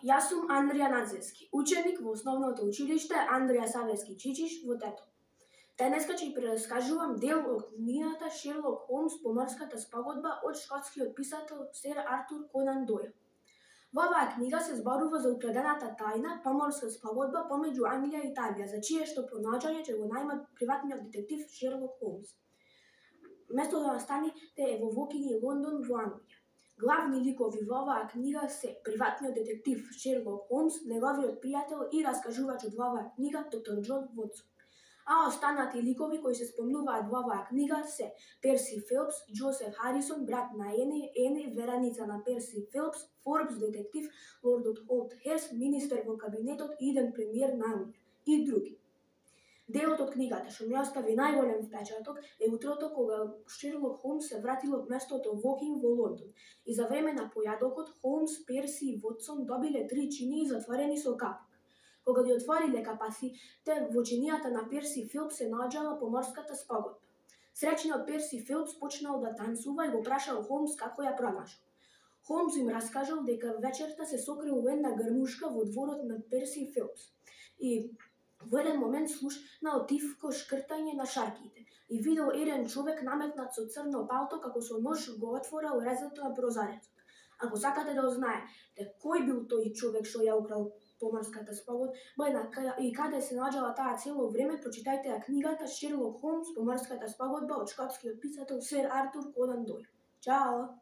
Јас сум Андрија Надзевски, ученик во основното училиште Андрија Савески Чичиш во Тетово. Денеска ќе прераскажувам дел од книгата Шерлок Холмс поморската спогодба од шкотскиот писател Сер Артур Конан Дојл. Во оваа книга се зборува за утврдената тајна поморска спогодба помеѓу Англија и Италија, за чието пронаоѓање ќе го најмат приватниот детектив Шерлок Холмс. Местото на настаните е во Вокинги, Лондон во Англија. Главни ликови во оваа книга се приватниот детектив Шерлок Холмс, неговиот пријател и раскажувачот во оваа книга доктор Џон Вотсон. А останати ликови кои се спомнуваат во оваа книга се Перси Фелпс, Џозеф Харисон, брат на Ени, вереница на Перси Фелпс, Форбс детектив, лордот Холт Херс, министер во кабинетот и иден премиер на Англија и други. Делот од книгата што ми остави најголем впечаток е утрото кога Шерлок Холмс се вратил од местото Вокинг во Лондон и за време на појадокот Холмс, Перси и Вотсон добиле 3 чинии затворени со капак. Кога ги отвориле капаците, во чинијата на Перси Фелпс се наоѓала поморската спогодба. Среќниот Перси Фелпс почнал да танцува и го прашал Холмс како ја пронашол. Холмс им раскажал дека вечерта се сокрил во една грмушка во дворот на Перси Фелпс и во еден момент слушнал тивко шкртање на шарките и видел еден човек наметнат со црно палто како со нож го отворал резето на прозорецот. Ако сакате да узнаете кој бил тој човек што ја украл поморската спогодба и каде се наоѓала таа цело време, прочитајте ја книгата Шерлок Холмс поморската спогодба од шкотскиот писател Сер Артур Конан Дојл. Чао!